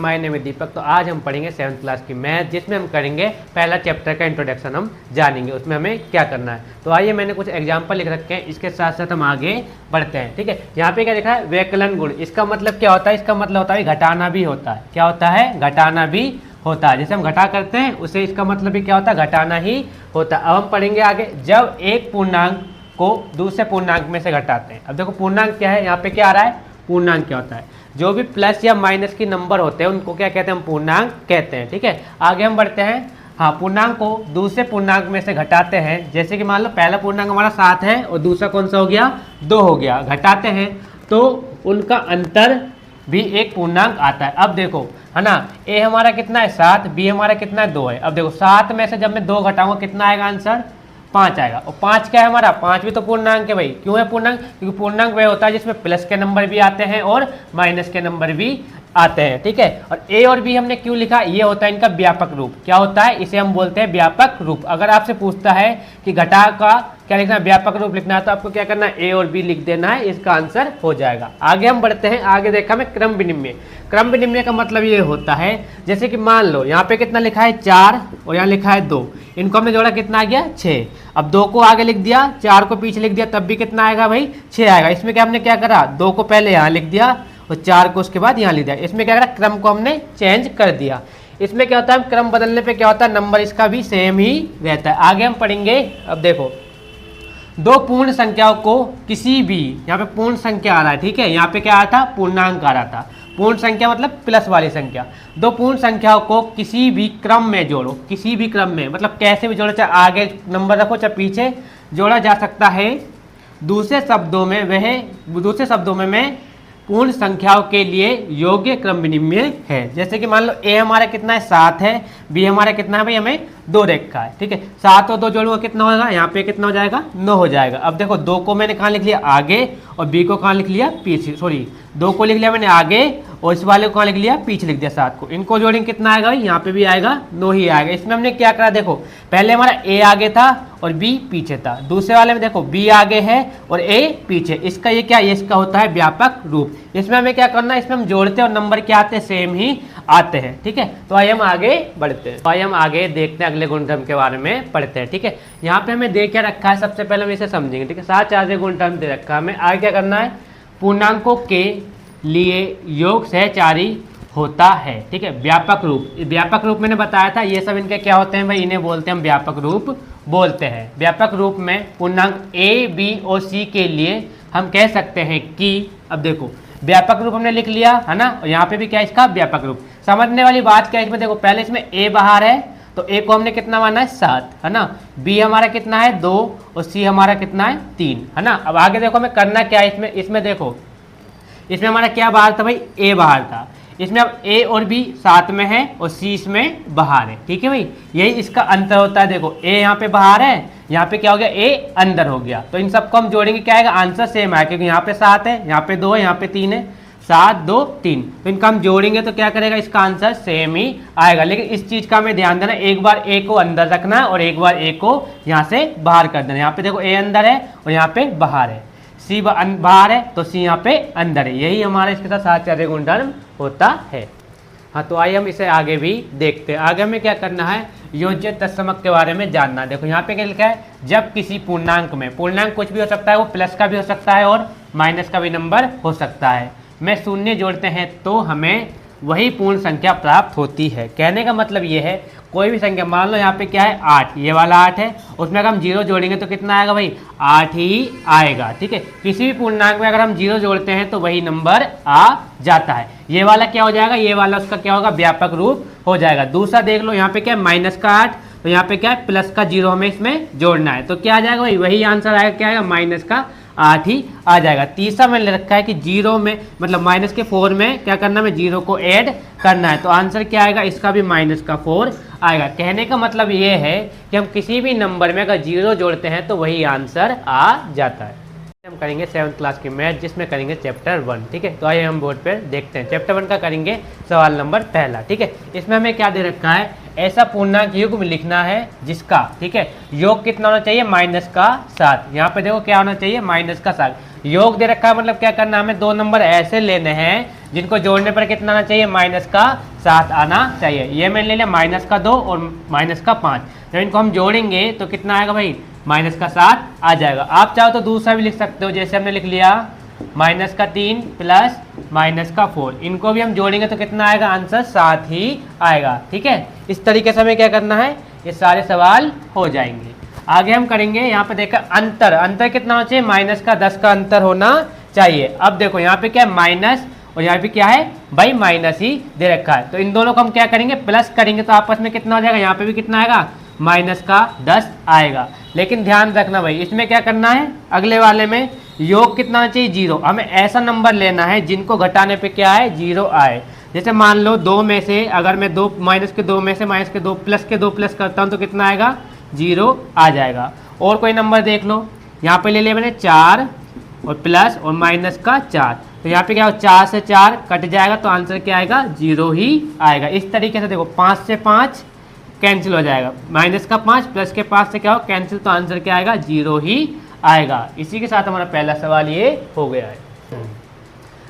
My name is दीपक। तो आज हम पढ़ेंगे 7th क्लास की मैथ, जिसमें हम करेंगे पहला चैप्टर का इंट्रोडक्शन हम जानेंगे उसमें हमें क्या करना है। तो आइए, मैंने कुछ एग्जाम्पल लिख रखे हैं, इसके साथ साथ हम आगे बढ़ते हैं। ठीक है, यहाँ पे क्या लिखा है, व्यकलन गुण। इसका मतलब क्या होता है, इसका मतलब होता है घटाना भी होता है। क्या होता है, घटाना भी होता है। जैसे हम घटा करते हैं उसे इसका मतलब भी क्या होता है, घटाना ही होता है। अब हम पढ़ेंगे आगे, जब एक पूर्णांक को दूसरे पूर्णांक में से घटाते हैं। अब देखो पूर्णांक क्या है, यहाँ पे क्या आ रहा है, पूर्णांक क्या होता है, जो भी प्लस या माइनस की नंबर होते हैं उनको क्या कहते हैं, हम पूर्णांक कहते हैं। ठीक है, आगे हम बढ़ते हैं। हाँ, पूर्णांक को दूसरे पूर्णांक में से घटाते हैं। जैसे कि मान लो पहला पूर्णांक हमारा 7 है और दूसरा कौन सा हो गया, 2 हो गया। घटाते हैं तो उनका अंतर भी एक पूर्णांक आता है। अब देखो है ना, ए हमारा कितना है 7, बी हमारा कितना है 2 है। अब देखो 7 में से जब मैं 2 घटाऊंगा कितना आएगा आंसर, 5 आएगा। और 5 क्या है हमारा, 5 भी तो पूर्णांक है भाई। क्यों है पूर्णांक, क्योंकि पूर्णांक वह होता है जिसमें प्लस के नंबर भी आते हैं और माइनस के नंबर भी आते हैं। ठीक है, और ए और बी हमने क्यों लिखा, ये होता है इनका व्यापक रूप। क्या होता है, इसे हम बोलते हैं व्यापक रूप। अगर आपसे पूछता है कि घटा का क्या लिखना है, व्यापक रूप लिखना है, तो आपको क्या करना है, ए और बी लिख देना है, इसका आंसर हो जाएगा। आगे हम बढ़ते हैं। आगे देखा मैं क्रम विनिमय। क्रम विनिमय का मतलब ये होता है, जैसे कि मान लो यहाँ पे कितना लिखा है 4 और यहाँ लिखा है 2, इनको हमने जोड़ा कितना आ गया 6। अब 2 को आगे लिख दिया, 4 को पीछे लिख दिया, तब भी कितना आएगा भाई, 6 आएगा। इसमें क्या हमने क्या करा, 2 को पहले यहाँ लिख दिया और 4 को उसके बाद यहाँ लिख दिया। इसमें क्या करा, क्रम को हमने चेंज कर दिया। इसमें क्या होता है, क्रम बदलने पे क्या होता है, नंबर इसका भी सेम ही रहता है। आगे हम पढ़ेंगे। अब देखो, दो पूर्ण संख्याओं को किसी भी, यहाँ पे पूर्ण संख्या आ रहा है, ठीक है, यहाँ पे क्या आ रहा था, पूर्णांक आ रहा था। पूर्ण संख्या मतलब प्लस वाली संख्या। दो पूर्ण संख्याओं को किसी भी क्रम में जोड़ो, किसी भी क्रम में, मतलब कैसे भी जोड़ो, चाहे आगे नंबर रखो चाहे पीछे, जोड़ा जा सकता है। दूसरे शब्दों में मैं पूर्ण संख्याओं के लिए योग्य क्रम विनिमय है। जैसे कि मान लो ए हमारा कितना है 7 है, बी हमारा कितना है भाई, हमें 2 रखा है। ठीक है, 7 और 2 जोड़ूंगा कितना होगा, यहाँ पे कितना हो जाएगा, 9 हो जाएगा। अब देखो 2 को मैंने कहाँ लिख लिया, आगे, और बी को कहाँ लिख लिया, पीछे। सॉरी, 2 को लिख लिया मैंने आगे और इस वाले को कहाँ लिख लिया, पीछे लिख दिया 7 को। इनको जोड़ेंगे कितना आएगा भाई, यहाँ पे भी आएगा 9 ही आएगा। इसमें हमने क्या करा, देखो पहले हमारा ए आगे था और बी पीछे था। दूसरे वाले में देखो बी आगे है और ए पीछे। इसका ये क्या, ये इसका होता है व्यापक रूप। इसमें हमें क्या करना है, इसमें हम जोड़ते हैं और नंबर क्या आते हैं, सेम ही आते हैं। ठीक है, तो आइए हम आगे बढ़ते हैं। तो आइए हम आगे देखते हैं, अगले गुणधर्म के बारे में पढ़ते हैं। ठीक है, यहाँ पे हमें दे क्या रखा है, सबसे पहले हम इसे समझेंगे। ठीक है, 7 4 गुणधर्म दे रखा है हमें। आगे क्या करना है, पूर्णांकों के लिए योग सहचारी होता है। ठीक है, व्यापक रूप। व्यापक रूप मैंने बताया था, ये सब इनके क्या होते हैं भाई, इन्हें बोलते हैं हम व्यापक रूप बोलते हैं। व्यापक रूप में पूर्णांक ए बी और सी के लिए हम कह सकते हैं कि, अब देखो व्यापक रूप हमने लिख लिया है ना, और यहाँ पे भी क्या है इसका व्यापक रूप। समझने वाली बात क्या है इसमें, देखो पहले इसमें ए बाहर है तो ए को हमने कितना माना है 7, है ना, बी हमारा कितना है 2 और सी हमारा कितना है 3, है ना। अब आगे देखो हमें करना क्या है इसमें देखो, इसमें हमारा क्या बाहर था भाई, ए बाहर था। इसमें अब ए और बी साथ में है और सी इसमें बाहर है। ठीक है भाई, यही इसका अंतर होता है। देखो ए यहाँ पे बाहर है, यहाँ पे क्या हो गया, ए अंदर हो गया। तो इन सबको हम जोड़ेंगे, क्या आएगा, आंसर सेम आएगा, क्योंकि यहाँ पे 7 है, यहाँ पे 2 है, यहाँ पे 3 है। 7 2 3, तो इनका हम जोड़ेंगे तो क्या करेगा, इसका आंसर सेम ही आएगा। लेकिन इस चीज का हमें ध्यान देना, एक बार ए को अंदर रखना है और एक बार ए को यहाँ से बाहर कर देना। यहाँ पे देखो ए अंदर है और यहाँ पे बाहर है, सी बाहर है तो सी यहाँ पे अंदर है। यही हमारा इसके साथ 7 4 गुणधर्म होता है। हाँ, तो आइए हम इसे आगे भी देखते हैं। आगे हमें क्या करना है, योज्य तत्समक के बारे में जानना। देखो यहाँ पे क्या लिखा है, जब किसी पूर्णांक में, पूर्णांक कुछ भी हो सकता है, वो प्लस का भी हो सकता है और माइनस का भी नंबर हो सकता है, में शून्य जोड़ते हैं तो हमें वही पूर्ण संख्या प्राप्त होती है। कहने का मतलब ये है, कोई भी संख्या, मान लो यहाँ पे क्या है 8, ये वाला 8 है, उसमें अगर हम 0 जोड़ेंगे तो कितना आएगा भाई, 8 ही आएगा। ठीक है, किसी भी पूर्णांक में अगर हम 0 जोड़ते हैं तो वही नंबर आ जाता है। ये वाला क्या हो जाएगा, ये वाला उसका क्या होगा, व्यापक रूप हो जाएगा। दूसरा देख लो, यहाँ पे क्या है माइनस का 8, तो यहाँ पे क्या है प्लस का 0 हमें इसमें जोड़ना है, तो क्या आ जाएगा भाई, वही आंसर आएगा, क्या आएगा, माइनस का 8 ही आ जाएगा। तीसरा मैंने रखा है कि 0 में, मतलब माइनस के 4 में क्या करना है, 0 को ऐड करना है, तो आंसर क्या आएगा, इसका भी माइनस का 4 आएगा। कहने का मतलब ये है कि हम किसी भी नंबर में अगर 0 जोड़ते हैं तो वही आंसर आ जाता है। हम करेंगे 7th क्लास की मैथ, जिसमें करेंगे चैप्टर 1। ठीक है, तो आइए हम बोर्ड पर देखते हैं। चैप्टर 1 का करेंगे सवाल नंबर पहला। ठीक है, इसमें हमें क्या दे रखा है, ऐसा पूर्णांक युग्म लिखना है जिसका, ठीक है, योग कितना होना चाहिए, -7। यहाँ पे देखो क्या होना चाहिए, -7। योग दे रखा है मतलब क्या करना, हमें दो नंबर ऐसे लेने हैं जिनको जोड़ने पर कितना आना चाहिए, -7 आना चाहिए। ये मैंने ले लिया -2 और -5। जब इनको हम जोड़ेंगे तो कितना आएगा भाई, -7 आ जाएगा। आप चाहो तो दूसरा भी लिख सकते हो, जैसे हमने लिख लिया -3 प्लस -4। इनको भी हम जोड़ेंगे तो कितना आएगा, आंसर 7 ही आएगा। ठीक है, इस तरीके से हमें क्या करना है, ये सारे सवाल हो जाएंगे। आगे हम करेंगे, यहाँ पे देखा अंतर कितना होना चाहिए, -10 का अंतर होना चाहिए। अब देखो यहाँ पे क्या है, माइनस और यहाँ पे क्या है भाई, माइनस ही दे रखा है। तो इन दोनों को हम क्या करेंगे, प्लस करेंगे तो आपस में कितना हो जाएगा, यहाँ पे भी कितना आएगा, -10 आएगा। लेकिन ध्यान रखना भाई, इसमें क्या करना है, अगले वाले में योग कितना आना चाहिए, 0। हमें ऐसा नंबर लेना है जिनको घटाने पे क्या है, 0 आए। जैसे मान लो 2 में से अगर मैं -2 में से -2 प्लस करता हूँ तो कितना आएगा, 0 आ जाएगा। और कोई नंबर देख लो, यहाँ पे ले लिया मैंने 4 और प्लस और -4। तो यहाँ पे क्या हो, 4 से 4 कट जाएगा तो आंसर क्या आएगा, 0 ही आएगा। इस तरीके से देखो 5 से 5 कैंसिल हो जाएगा, -5 प्लस के 5 से क्या हो कैंसिल, तो आंसर क्या आएगा, 0 ही आएगा। इसी के साथ हमारा पहला सवाल ये हो गया है।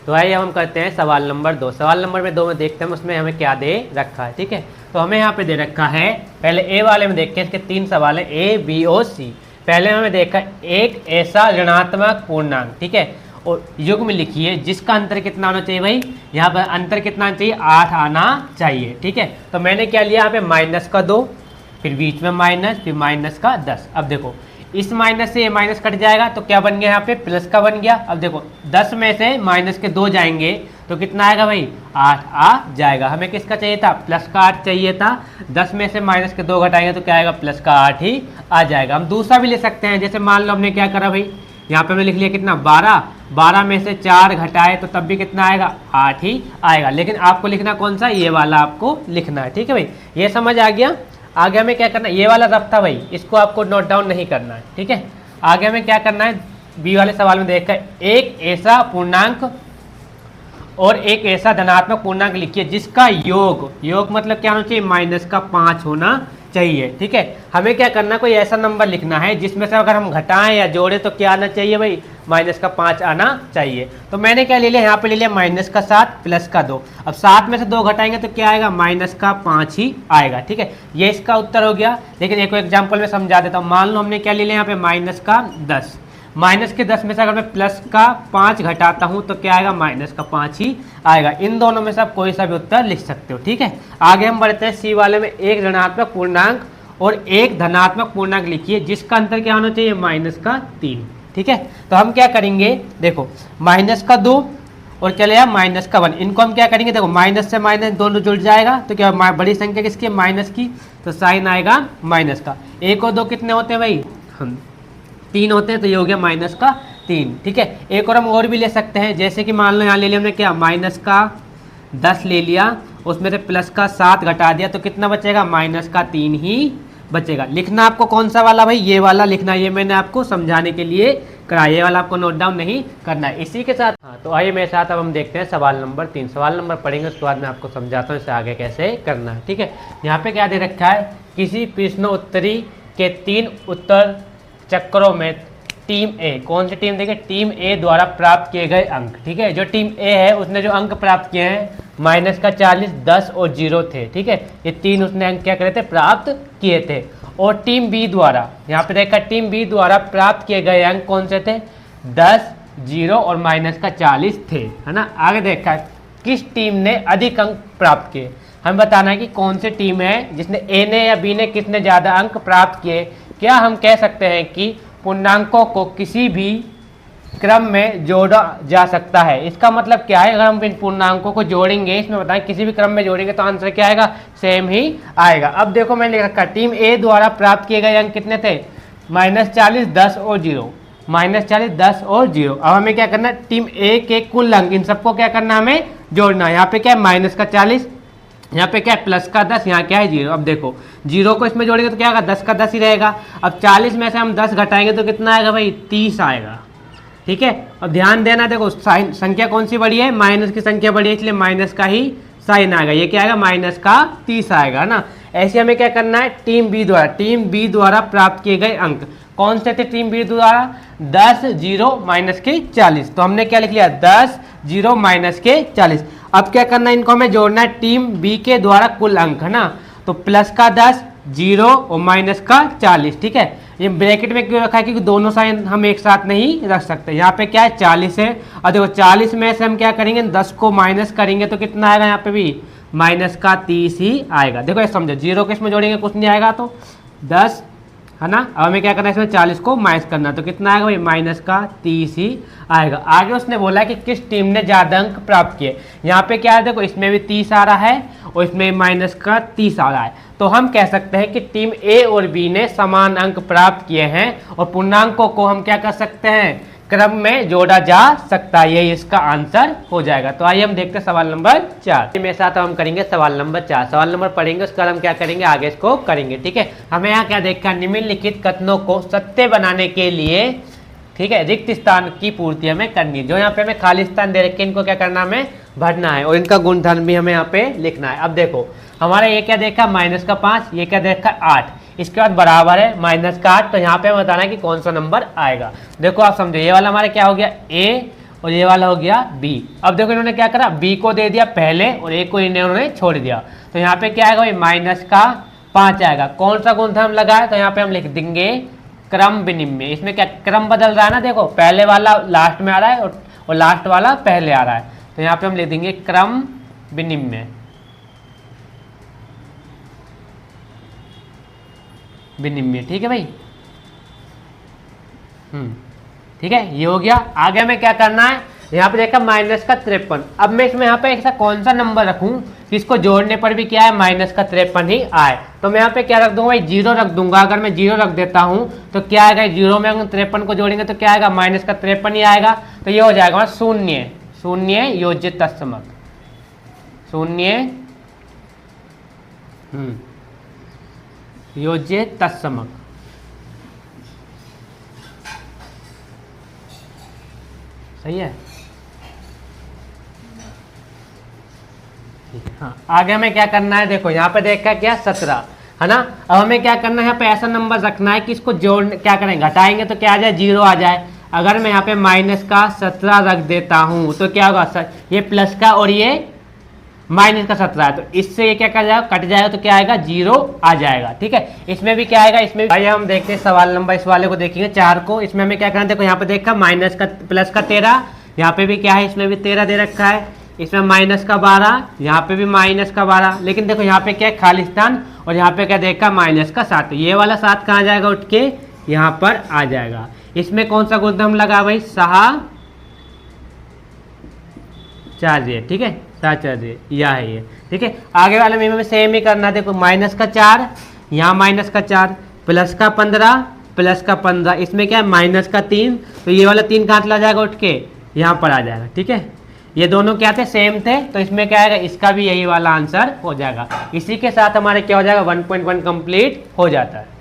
तो आइए हम करते हैं सवाल नंबर 2। सवाल नंबर में 2 में देखते हैं उसमें हमें क्या दे रखा है। ठीक है, तो हमें यहाँ पे दे रखा है, पहले ए वाले में देखते हैं, इसके 3 सवाल है, A, B और C। पहले हमें देखा एक ऐसा ऋणात्मक पूर्णांक, ठीक है, और युग्म लिखिए जिसका अंतर कितना होना चाहिए भाई, यहाँ पर अंतर कितना आना चाहिए, 8 आना चाहिए। ठीक है, तो मैंने क्या लिया, यहाँ पे -2, फिर बीच में माइनस, फिर -10। अब देखो इस माइनस से ये माइनस कट जाएगा तो क्या बन गया, यहाँ पे प्लस का बन गया। अब देखो 10 में से -2 जाएंगे तो कितना आएगा भाई, 8 आ जाएगा। हमें किसका चाहिए था, प्लस का 8 चाहिए था। 10 में से -2 घटाएंगे तो क्या आएगा, प्लस का 8 ही आ जाएगा। हम दूसरा भी ले सकते हैं, जैसे मान लो हमने क्या करा भाई, यहाँ पे हमने लिख लिया कितना, 12 में से 4 घटाए तो तब भी कितना आएगा, 8 ही आएगा। लेकिन आपको लिखना कौन सा, ये वाला आपको लिखना है। ठीक है भाई, ये समझ आ गया। आगे हमें क्या करना है, ये वाला रफ था भाई, इसको आपको नोट डाउन नहीं करना है। ठीक है, आगे हमें क्या करना है, बी वाले सवाल में देखकर एक ऐसा पूर्णांक और एक ऐसा धनात्मक पूर्णांक लिखिए जिसका योग मतलब क्या होना चाहिए, -5 होना चाहिए। ठीक है, हमें क्या करना, कोई ऐसा नंबर लिखना है जिसमें से अगर हम घटाएं या जोड़ें तो क्या आना चाहिए भाई, -5 आना चाहिए। तो मैंने क्या ले लिया, यहाँ पे ले लिया -7 प्लस का 2। अब 7 में से 2 घटाएंगे तो क्या आएगा, -5 ही आएगा। ठीक है, ये इसका उत्तर हो गया। लेकिन एक एग्जाम्पल में समझा देता हूँ। मान लो हमने क्या ले लिया, यहाँ पे -10, -10 में से अगर मैं +5 घटाता हूँ तो क्या आएगा, -5 ही आएगा। इन दोनों में से आप कोई सा भी उत्तर लिख सकते हो। ठीक है, आगे हम बढ़ते हैं, सी वाले में एक ऋणात्मक पूर्णांक और एक धनात्मक पूर्णांक लिखिए जिसका अंतर क्या होना चाहिए, -3। ठीक है, तो हम क्या करेंगे, देखो -2 और क्या लिया, -1। इनको हम क्या करेंगे, देखो माइनस से माइनस दोनों जुड़ जाएगा तो क्या बड़ी संख्या किसकी है, माइनस की, तो साइन आएगा माइनस का। 1 और 2 कितने होते हैं भाई, 3 होते हैं, तो ये हो गया -3। ठीक है, एक और हम और भी ले सकते हैं, जैसे कि मान लो यहाँ ले लिया हमने क्या, -10 ले लिया, उसमें से +7 घटा दिया तो कितना बचेगा, -3 ही बचेगा। लिखना आपको कौन सा वाला भाई, ये वाला लिखना, ये मैंने आपको समझाने के लिए करा, ये वाला आपको नोट डाउन नहीं करना है। इसी के साथ हाँ, तो आइए मेरे साथ अब हम देखते हैं सवाल नंबर 3। सवाल नंबर पढ़ेंगे उसके बाद मैं आपको समझाता हूँ इसे आगे कैसे करना है। ठीक है, यहाँ पे क्या दे रखा है, किसी प्रश्नोत्तरी के 3 उत्तर चक्रों में टीम ए, कौन सी टीम, देखिए टीम ए द्वारा प्राप्त किए गए अंक। ठीक है, जो टीम ए है उसने जो अंक प्राप्त किए हैं -40, 10 और 0 थे। ठीक है, ये 3 उसने अंक क्या करे थे, प्राप्त किए थे। और टीम बी द्वारा, यहाँ पे देखा टीम बी द्वारा प्राप्त किए गए अंक कौन से थे, 10, 0 और -40 थे, है ना। आगे देखा किस टीम ने अधिक अंक प्राप्त किए, हमें बताना है कि कौन सी टीम है जिसने ए ने या बी ने कितने ज़्यादा अंक प्राप्त किए। क्या हम कह सकते हैं कि पूर्णांकों को किसी भी क्रम में जोड़ा जा सकता है। इसका मतलब क्या है, अगर हम इन पूर्णांकों को जोड़ेंगे, इसमें बताएं किसी भी क्रम में जोड़ेंगे तो आंसर क्या आएगा, सेम ही आएगा। अब देखो मैंने लिख रखा, टीम ए द्वारा प्राप्त किए गए अंक कितने थे, -40, 10 और 0, -40, 10 और 0। अब हमें क्या करना है, टीम ए के कुल अंक, इन सबको क्या करना, हमें जोड़ना। यहाँ पे क्या है, -40, यहाँ पे क्या है +10, यहाँ क्या है 0। अब देखो 0 को इसमें जोड़ेंगे तो क्या होगा, 10 का 10 ही रहेगा। अब 40 में से हम 10 घटाएंगे तो कितना आएगा भाई, 30 आएगा। ठीक है, अब ध्यान देना, देखो साइन संख्या कौन सी बड़ी है, माइनस की संख्या बड़ी है, इसलिए माइनस का ही साइन आएगा। ये क्या आएगा, -30 आएगा ना। ऐसे हमें क्या करना है, टीम बी द्वारा प्राप्त किए गए अंक, कौन से थे टीम बी द्वारा? 10, 0 माइनस के 40। तो हमने क्या लिख लिया? 10, 0 माइनस के 40। अब क्या करना है, इनको हमें जोड़ना है टीम बी के द्वारा कुल अंक, है ना। तो प्लस का 10, 0 और माइनस का 40, ठीक है। ये ब्रैकेट में क्यों रखा है? क्योंकि दोनों साइन हम एक साथ नहीं रख सकते। यहाँ पे क्या है? 40 है, और देखो 40 में से हम क्या करेंगे? 10 को माइनस करेंगे तो कितना आएगा? यहाँ पे भी माइनस का 30 ही आएगा। देखो ये समझो, 0 को इसमें जोड़ेंगे कुछ नहीं आएगा, तो 10, है ना। अब हमें क्या करना है? इसमें 40 को माइनस करना, तो कितना आएगा भाई? माइनस का 30 ही आएगा। आगे उसने बोला कि किस टीम ने ज़्यादा अंक प्राप्त किए। यहाँ पे क्या है? देखो इसमें भी 30 आ रहा है और इसमें माइनस का 30 आ रहा है। तो हम कह सकते हैं कि टीम ए और बी ने समान अंक प्राप्त किए हैं, और पूर्णांकों को हम क्या कर सकते हैं? क्रम में जोड़ा जा सकता है। यही इसका आंसर हो जाएगा। तो आइए हम देखते हैं सवाल नंबर 4। मेरे साथ हम करेंगे सवाल नंबर 4। सवाल नंबर पढ़ेंगे, उसका हम क्या करेंगे? आगे इसको करेंगे, ठीक है। हमें यहाँ क्या देखा? निम्नलिखित कथनों को सत्य बनाने के लिए, ठीक है, रिक्त स्थान की पूर्ति हमें करनी है। जो यहाँ पे हमें खाली स्थान दे रखे, इनको क्या करना? हमें भरना है, और इनका गुणधर्म भी हमें यहाँ पे लिखना है। अब देखो हमारा ये क्या देखा? माइनस का 5, ये क्या देखा? 8। इसके बाद बराबर है माइनस का 8। तो यहाँ पे हमें बताना है कि कौन सा नंबर आएगा। देखो आप समझो, ये वाला हमारा क्या हो गया? ए, और ये वाला हो गया बी। अब देखो इन्होंने क्या करा? बी को दे दिया पहले और ए को इन्होंने छोड़ दिया। तो यहाँ पे क्या आएगा भाई? माइनस का 5 आएगा। कौन सा गुणधर्म लगा है? तो यहाँ पे हम लिख देंगे क्रम विनिमय। इसमें क्या क्रम बदल रहा है ना, देखो पहले वाला लास्ट में आ रहा है और लास्ट वाला पहले आ रहा है। तो यहाँ पे हम लिख देंगे क्रम विनिमय, विनिमय, ठीक है भाई। ठीक है, ये हो गया। आगे हमें क्या करना है? यहाँ पे देखा माइनस का 53। अब मैं इसमें यहाँ पे ऐसा कौन सा नंबर रखूँ कि इसको जोड़ने पर भी क्या है? माइनस का 53 ही आए। तो मैं यहाँ पे क्या रख दूंगा भाई? 0 रख दूंगा। अगर मैं 0 रख देता हूँ तो क्या आएगा? 0 में अगर 53 को जोड़ेंगे तो क्या आएगा? माइनस का 53 ही आएगा। तो ये हो जाएगा शून्य, शून्य योज्य तत्समक, शून्य योज्य तत्समक। सही है। हाँ, आगे हमें क्या करना है? देखो यहाँ पे देखा क्या? 17, है ना। अब हमें क्या करना है? यहाँ पे ऐसा नंबर रखना है कि इसको जोड़ क्या करेंगे? घटाएंगे तो क्या आ जाए? 0 आ जाए। अगर मैं यहाँ पे माइनस का 17 रख देता हूँ तो क्या होगा? ये प्लस का और ये माइनस का 17 है, तो इससे ये क्या कर जाएगा? कट जाएगा, तो क्या आएगा? 0 आ जाएगा, ठीक है। इसमें भी क्या आएगा? इसमें भी। आइए हम देखते हैं सवाल नंबर, इस वाले को देखेंगे 4 को। इसमें हमें क्या करना है? देखो यहाँ पे देखा माइनस का प्लस का 13, यहाँ पे भी क्या है? इसमें भी 13 दे रखा है। इसमें माइनस का 12, यहाँ पे भी माइनस का 12। लेकिन देखो यहाँ पे क्या है? खाली स्थान, और यहाँ पे क्या देखा? माइनस का 7। ये वाला 7 कहाँ जाएगा? उठ के यहाँ पर आ जाएगा। इसमें कौन सा गुणधर्म लगा भाई? सहचार्य, ठीक है, सहचार्य यह है ये, ठीक है। आगे वाले में सेम ही करना। देखो माइनस का 4, यहाँ माइनस का 4, प्लस का 15, प्लस का 15। इसमें क्या है? माइनस का 3। तो ये वाला 3 कहाँ चला जाएगा? उठ के यहाँ पर आ जाएगा, ठीक है। ये दोनों क्या थे? सेम थे। तो इसमें क्या आएगा? इसका भी यही वाला आंसर हो जाएगा। इसी के साथ हमारे क्या हो जाएगा? 1.1 कंप्लीट हो जाता है।